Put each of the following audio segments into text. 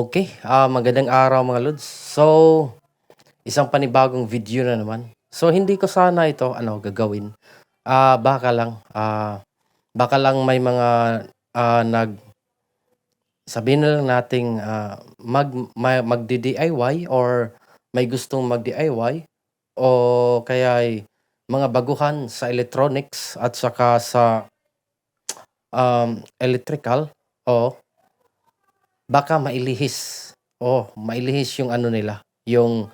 Okay, magandang araw mga lods. So, isang panibagong video na naman. So, hindi ko sana ito gagawin. Baka lang may mga sabihin na lang nating magdi-DIY or may gustong mag-DIY o kaya ay mga baguhan sa electronics at saka sa electrical o baka mailihis yung nila, yung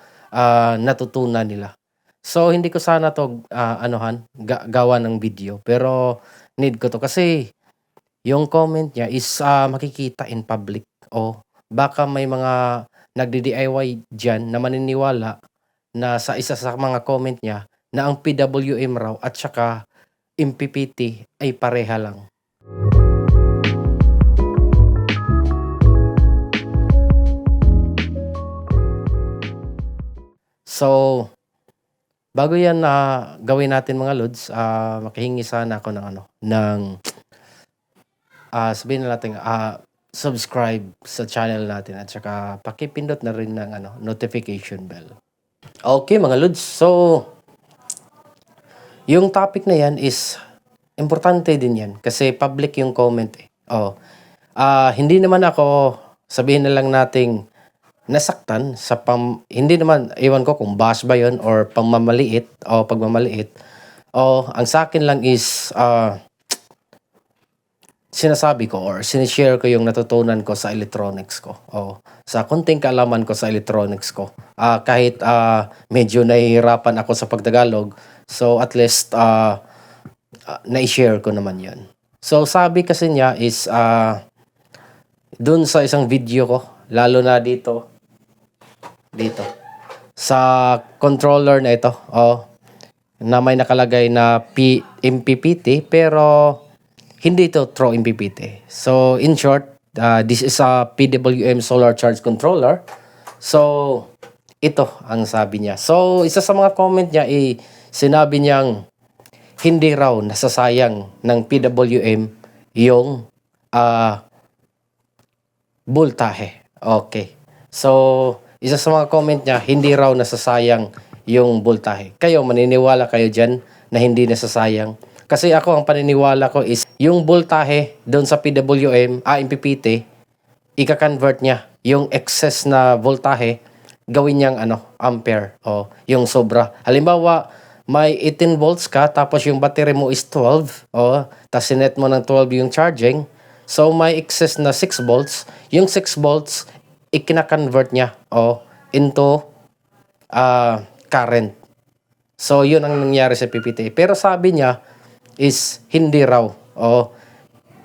natutunan nila. So hindi ko sana 'to gawa ng video, pero need ko 'to kasi yung comment niya is makikita in public o baka may mga nagdi-DIY diyan na maniniwala na sa isa sa mga comment niya na ang PWM raw at saka MPPT ay pareha lang. So, bago 'yan na gawin natin mga lods, makihingi sana ako ng sabihin na natin, subscribe sa channel natin at saka pakipindot na rin ng notification bell. Okay mga lods, so yung topic na 'yan is importante din 'yan kasi public yung comment, eh. Hindi naman ako, sabihin na lang nating nasaktan sa hindi naman, ewan ko kung bash ba yun or pagmamaliit. Ang sa akin lang is sinasabi ko or sinishare ko yung natutunan ko sa electronics ko. Sa konting kaalaman ko sa electronics ko. Kahit medyo nahihirapan ako sa pagtagalog, so at least na-share ko naman yun. So sabi kasi niya is dun sa isang video ko, lalo na dito sa controller na ito, na may nakalagay na MPPT pero hindi ito true MPPT. So in short, this is a PWM solar charge controller. So ito ang sabi niya. So isa sa mga comment niya sinabi niyang hindi raw nasasayang ng PWM yung voltahe. Okay. So isa sa mga comment niya, hindi raw nasasayang yung voltahe. Kayo, maniniwala kayo dyan na hindi nasasayang? Kasi ako, ang paniniwala ko is, yung voltahe doon sa PWM, MPPT, ika-convert niya yung excess na voltahe, gawin niyang ampere, o yung sobra. Halimbawa, may 18 volts ka, tapos yung battery mo is 12, tapos sinet mo ng 12 yung charging, so may excess na 6 volts, yung 6 volts, ikina-convert niya into current. So yun ang nangyari sa PPT. Pero sabi niya is hindi raw.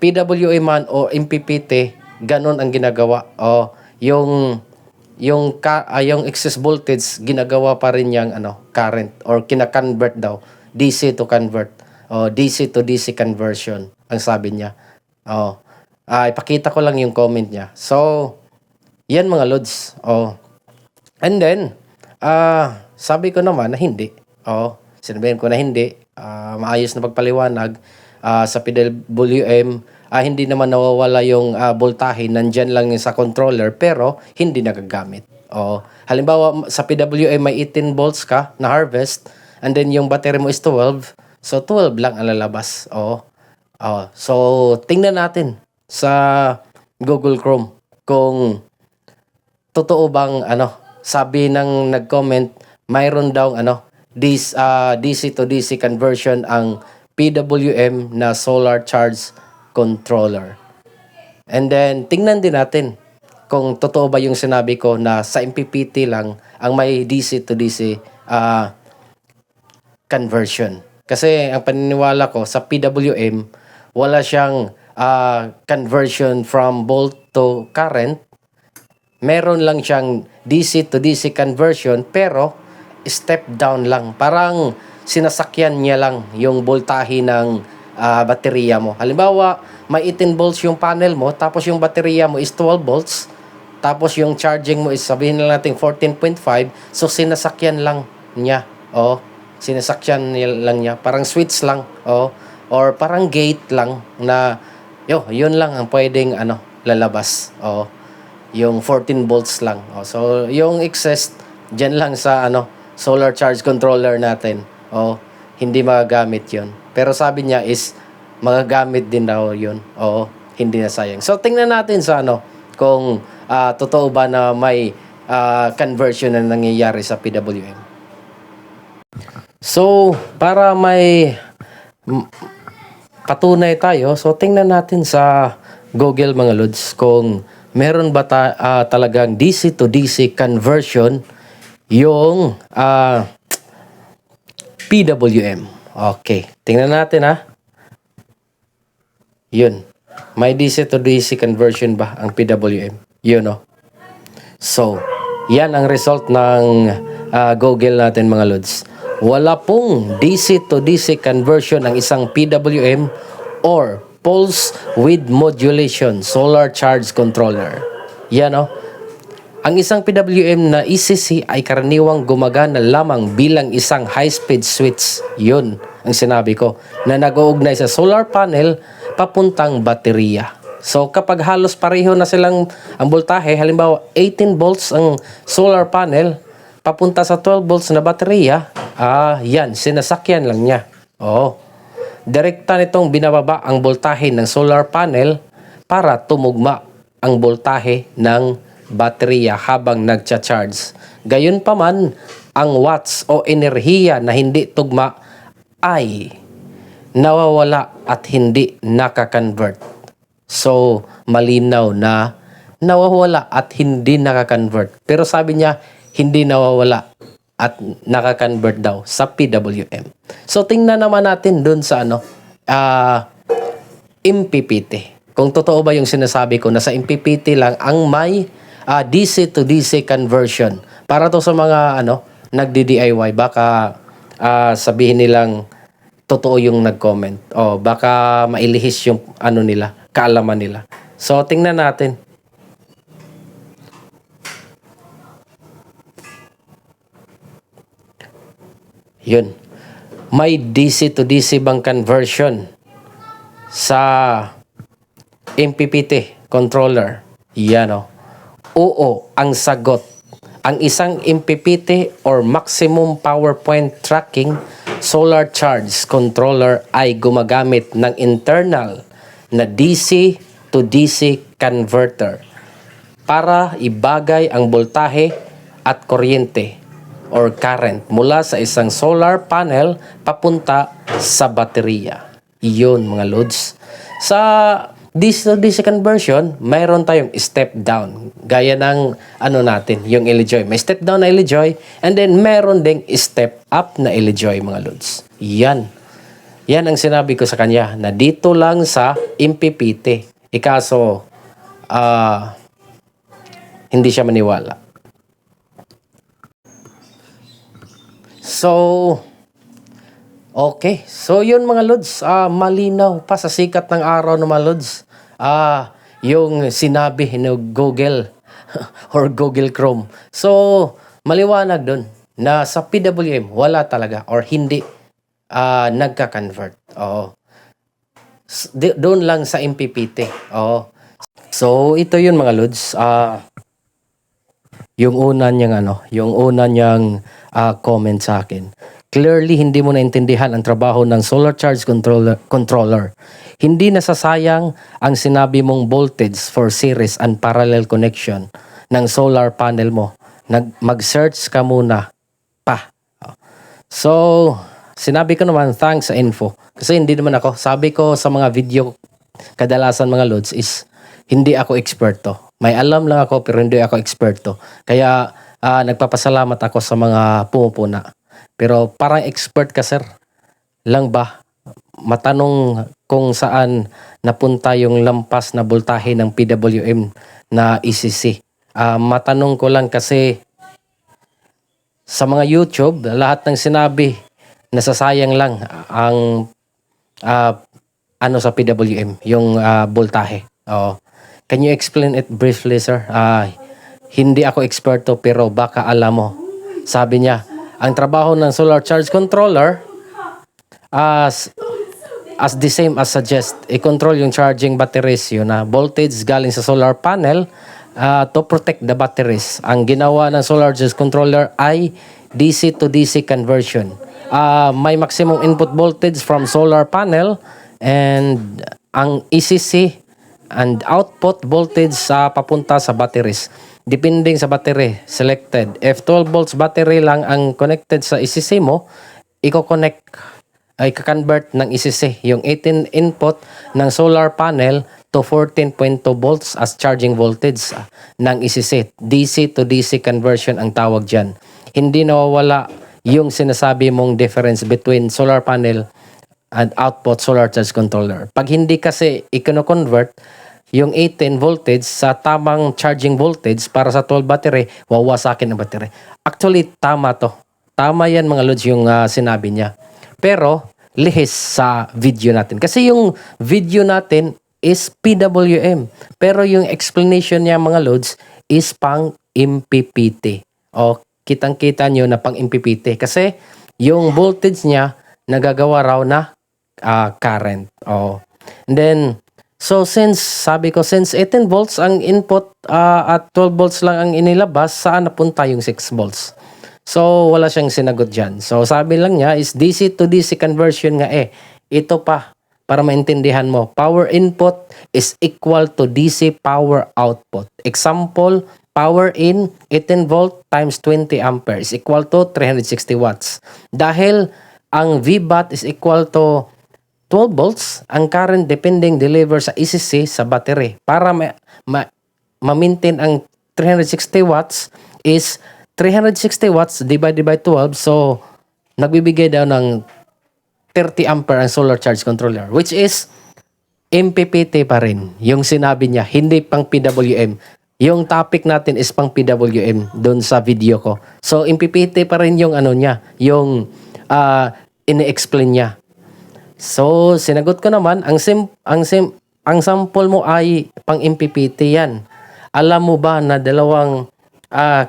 PWM man o MPPT, ganun ang ginagawa. Yung excess voltage ginagawa pa rin yang current or kina-convert daw DC to convert. DC to DC conversion ang sabi niya. Ipakita ko lang yung comment niya. So yan mga lods. And then, sabi ko naman na hindi. Sinabihan ko na hindi. Maayos na pagpaliwanag sa PWM. Hindi naman nawawala yung voltahe. Nandyan lang sa controller pero hindi nagagamit. Halimbawa, sa PWM may 18 volts ka na harvest and then yung battery mo is 12. So, 12 lang ang lalabas. So, tingnan natin sa Google Chrome kung totoo bang sabi ng nag-comment, mayroon daw DC to DC conversion ang PWM na solar charge controller. And then tingnan din natin kung totoo ba yung sinabi ko na sa MPPT lang ang may DC to DC conversion. Kasi ang paniniwala ko sa PWM, wala siyang conversion from volt to current. Meron lang siyang DC to DC conversion pero step down lang. Parang sinasakyan niya lang yung voltahe ng baterya mo. Halimbawa, may 18 volts yung panel mo tapos yung baterya mo is 12 volts. Tapos yung charging mo is sabihin na natin 14.5. So sinasakyan lang niya. Sinasakyan lang niya. Parang switch lang. Or parang gate lang na yun lang ang pwedeng lalabas. yung 14 volts lang. So yung excess diyan lang sa solar charge controller natin. Hindi magagamit 'yon. Pero sabi niya is magagamit din daw 'yon. Hindi na sayang. So tingnan natin sa kung totoo ba na may conversion na nangyayari sa PWM. So para may patunay tayo, so tingnan natin sa Google mga lods kung meron ba talagang DC to DC conversion yung PWM. Okay, tingnan natin Yun. May DC to DC conversion ba ang PWM? Yun So, yan ang result ng Google natin mga lods. Wala pong DC to DC conversion ang isang PWM or pulse width modulation solar charge controller. Yan Ang isang PWM na ECC ay karaniwang gumagana lamang bilang isang high-speed switch. Yun ang sinabi ko, na nag-uugnay sa solar panel papuntang baterya. So kapag halos pareho na silang ang voltahe, halimbawa 18 volts ang solar panel, papunta sa 12 volts na baterya, yan, sinasakyan lang niya. Direkta nitong binababa ang voltahe ng solar panel para tumugma ang voltahe ng baterya habang nagcha-charge. Gayunpaman, ang watts o enerhiya na hindi tugma ay nawawala at hindi nakakonvert. So, malinaw na nawawala at hindi nakakonvert. Pero sabi niya, hindi nawawala at nakakonvert daw sa PWM. So, tingnan naman natin dun sa MPPT. Kung totoo ba yung sinasabi ko na sa MPPT lang ang may DC to DC conversion. Para to sa mga nagdi-DIY, baka sabihin nilang totoo yung nag-comment. Baka mailihis yung nila, kaalaman nila. So, tingnan natin. Yun. May DC to DC bang conversion sa MPPT controller? Yan Oo, ang sagot. Ang isang MPPT or maximum power point tracking solar charge controller ay gumagamit ng internal na DC to DC converter para ibagay ang voltahe at kuryente or current mula sa isang solar panel papunta sa baterya. Iyon mga loads. Sa DC to DC conversion, mayroon tayong step down. Gaya ng natin, yung LJOY. May step down na LJOY and then meron ding step up na LJOY mga loads. Yan. Yan ang sinabi ko sa kanya na dito lang sa MPPT. Ikaso, hindi siya maniwala. So, okay. So, yun mga lods. Malinaw pa sa sikat ng araw ng mga lods. Yung sinabi ng Google or Google Chrome. So, maliwanag dun na sa PWM, wala talaga or hindi nagka-convert. Doon lang sa MPPT. So, ito yun mga lods. Yung una niyang comment sa akin. Clearly, hindi mo naintindihan ang trabaho ng solar charge controller. Hindi nasasayang ang sinabi mong voltage for series and parallel connection ng solar panel mo. Mag-search ka muna pa. So, sinabi ko naman, thanks sa info. Kasi hindi naman ako. Sabi ko sa mga video, kadalasan mga loads is, hindi ako eksperto. May alam lang ako pero hindi ako eksperto. Kaya nagpapasalamat ako sa mga pumupuna. Pero parang expert ka sir. Lang ba? Matanong kung saan napunta yung lampas na voltahe ng PWM na ECC. Matanong ko lang kasi sa mga YouTube, lahat ng sinabi, nasasayang lang ang sa PWM, yung voltahe. Can you explain it briefly, sir? Hindi ako eksperto pero baka alam mo. Sabi niya, ang trabaho ng solar charge controller as the same as suggest, i-control yung charging batteries yun na voltage galing sa solar panel to protect the batteries. Ang ginawa ng solar charge controller ay DC to DC conversion. May maximum input voltage from solar panel and ang ECC and output voltage sa papunta sa batteries. Depending sa battery selected. If 12 volts battery lang ang connected sa ECC mo, i-connect ay ka-convert ng ECC yung 18 input ng solar panel to 14.2 volts as charging voltage ng ECC. DC to DC conversion ang tawag dyan. Hindi nawawala yung sinasabi mong difference between solar panel and output solar charge controller. Pag hindi kasi i-convert yung 18 voltage sa tamang charging voltage para sa 12 battery, wawasakin ang battery. Actually, tama to. Tama yan mga lods yung sinabi niya. Pero, lihis sa video natin. Kasi yung video natin is PWM. Pero yung explanation niya mga lods is pang MPPT. O, kitang-kita nyo na pang MPPT. Kasi yung voltage niya nagagawa raw na current. O. And then, so since 18 volts ang input at 12 volts lang ang inilabas, saan napunta yung 6 volts? So wala siyang sinagot dyan. So sabi lang niya is DC to DC conversion nga Ito pa, para maintindihan mo. Power input is equal to DC power output. Example, power in 18 volt times 20 ampere is equal to 360 watts. Dahil ang VBAT is equal to 12 volts, ang current depending deliver sa ECC sa battery. Para ma-maintain ang 360 watts is 360 watts divided by 12. So, nagbibigay daw ng 30 ampere ang solar charge controller, which is MPPT pa rin. Yung sinabi niya, hindi pang PWM. Yung topic natin is pang PWM doon sa video ko. So, MPPT pa rin yung ano niya, yung ini-explain niya. So, sinagot ko naman, ang sample mo ay pang MPPT yan. Alam mo ba na dalawang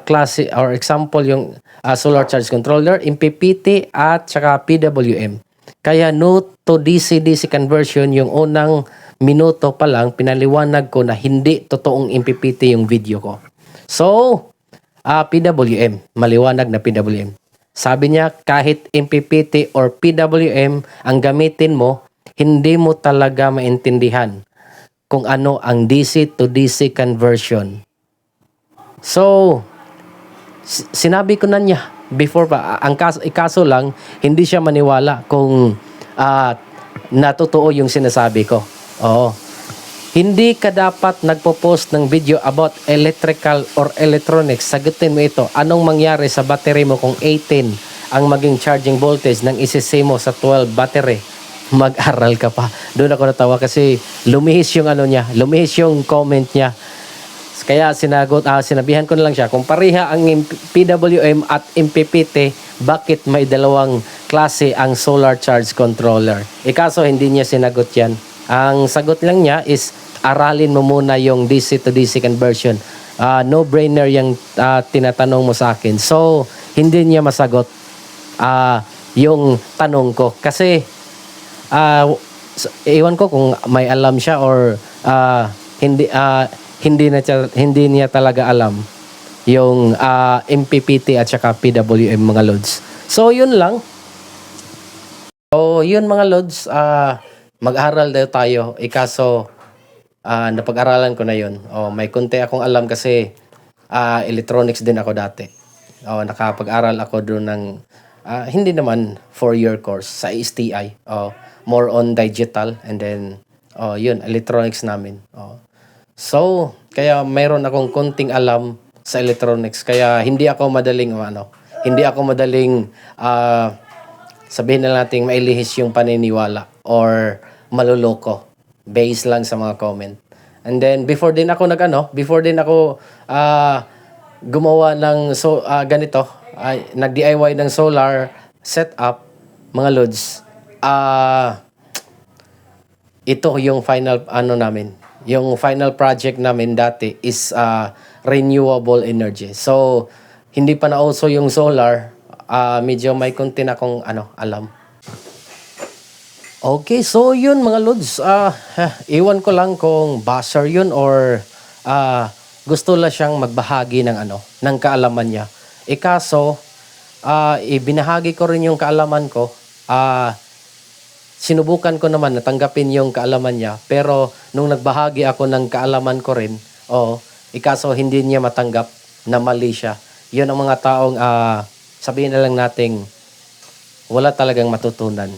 klase or example yung solar charge controller, MPPT at saka PWM. Kaya no to DC-DC conversion, yung unang minuto pa lang, pinaliwanag ko na hindi totoong MPPT yung video ko. So, PWM, maliwanag na PWM. Sabi niya, kahit MPPT or PWM ang gamitin mo, hindi mo talaga maintindihan kung ano ang DC to DC conversion. So, sinabi ko na niya before pa, ang kaso lang, hindi siya maniwala kung natotoo yung sinasabi ko. Oo. Hindi ka dapat nagpo-post ng video about electrical or electronics. Sagutin mo ito. Anong mangyari sa battery mo kung 18 ang maging charging voltage ng ECC mo sa 12 battery? Mag-aral ka pa. Doon ako natawa kasi lumihis yung ano niya, lumihis yung comment niya. Kaya sinabihan ko na lang siya, kung pareha ang PWM at MPPT, bakit may dalawang klase ang solar charge controller? Kaso hindi niya sinagot yan. Ang sagot lang niya is, aralin mo muna yung DC to DC conversion. No-brainer yung tinatanong mo sa akin. So, hindi niya masagot yung tanong ko. Kasi, iwan ko kung may alam siya or hindi niya talaga alam yung MPPT at saka PWM mga lods. So, yun lang. So, yun mga lods. Mag-aral daw tayo. Kaso, napag-aralan ko na yun. May konti akong alam kasi electronics din ako dati. Nakapag-aral ako doon ng, hindi naman 4-year course sa STI. More on digital and then, yun, electronics namin. So, kaya mayroon akong konting alam sa electronics. Kaya hindi ako madaling, sabihin na natin mailihis yung paniniwala or maluloko based lang sa mga comment. And then before din ako gumawa ng ganito, nag-DIY ng solar setup mga lods. Ito yung final namin. Yung final project namin dati is renewable energy. So hindi pa nauso yung solar, medyo may konti na akong alam. Okay, so yun mga lods, iwan ko lang kung buzzer yun or gusto lang siyang magbahagi ng ng kaalaman niya. Kaso, ibinahagi ko rin yung kaalaman ko. Sinubukan ko naman natanggapin yung kaalaman niya, pero nung nagbahagi ako ng kaalaman ko rin, ikaso hindi niya matanggap na mali siya. Yun ang mga taong sabihin na lang nating wala talagang matutunan.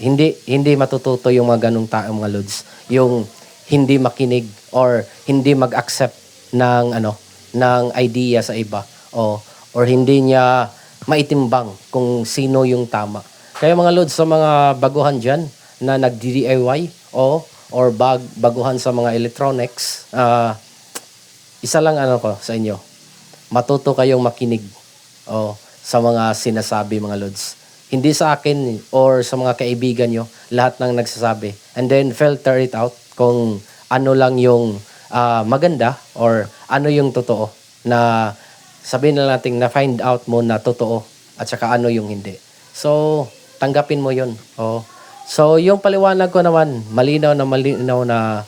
Hindi matututo yung mga ganung tao, mga lods. Yung hindi makinig or hindi mag-accept ng ng idea sa iba, or hindi niya maitimbang kung sino yung tama. Kaya mga lods, sa mga baguhan dyan na nag-DIY or baguhan sa mga electronics, isa lang ko sa inyo, matuto kayong makinig sa mga sinasabi, mga lods. Hindi sa akin or sa mga kaibigan nyo, lahat ng nagsasabi. And then filter it out kung ano lang yung maganda or ano yung totoo. Na sabihin na natin na find out mo na totoo at saka ano yung hindi. So, tanggapin mo yun. So, yung paliwanag ko naman, malinaw na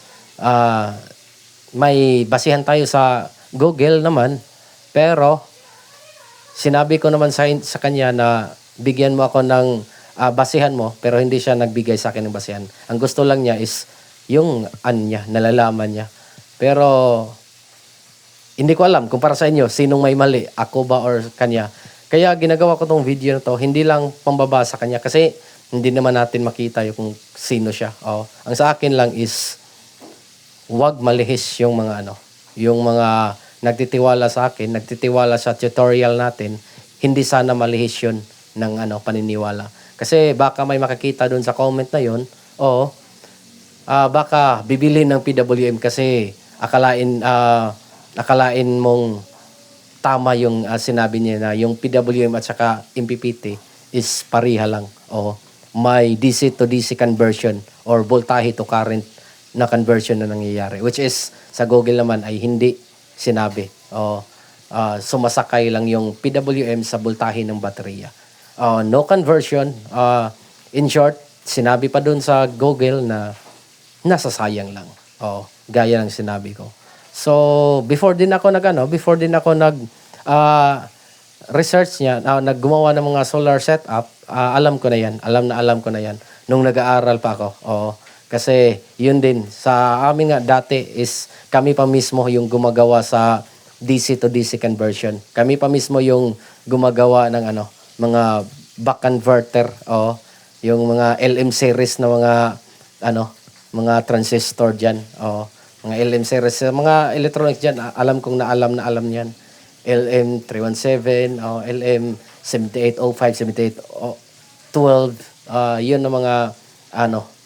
may basihan tayo sa Google naman, pero sinabi ko naman sa kanya na bigyan mo ako ng basihan mo, pero hindi siya nagbigay sa akin ng basihan. Ang gusto lang niya is yung niya, nalalaman niya. Pero hindi ko alam kung para sa inyo, sinong may mali, ako ba or kanya. Kaya ginagawa ko tong video na to, hindi lang pambaba sa kanya kasi hindi naman natin makita yung kung sino siya. Ang sa akin lang is wag malihis yung mga yung mga nagtitiwala sa akin, nagtitiwala sa tutorial natin, hindi sana malihis yun ng paniniwala. Kasi baka may makakita doon sa comment na yun, baka bibili ng PWM kasi akalain mong tama yung sinabi niya na yung PWM at saka MPPT is pariha lang. May DC to DC conversion or voltahe to current na conversion na nangyayari. Which is, sa Google naman ay hindi sinabi. Sumasakay lang yung PWM sa voltahe ng baterya. No conversion. In short, sinabi pa dun sa Google na nasasayang lang. Gaya ng sinabi ko. So, before din ako research niya, naggumawa ng mga solar setup, alam ko na yan nung nag-aaral pa ako. Kasi yun din, sa amin nga dati is kami pa mismo yung gumagawa sa DC to DC conversion. Kami pa mismo yung gumagawa ng mga buck converter, yung mga LM series na mga transistor dyan, mga LM series, mga electronics dyan, alam kong na alam niyan. LM317, LM7805, 7812, yun na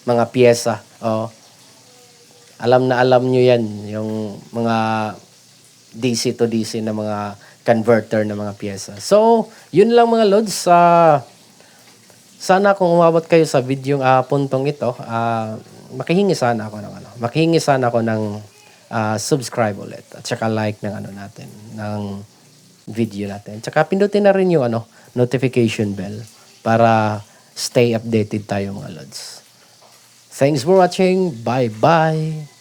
mga piyesa. Alam nyo yan, yung mga DC to DC na mga converter na mga piyesa. So, yun lang mga lods. Sana kung umabot kayo sa video puntong ito, makihingi sana ako ng subscribe ulit at saka like ng natin, ng video natin. Tsaka pindutin na rin yung notification bell para stay updated tayo mga lods. Thanks for watching. Bye-bye.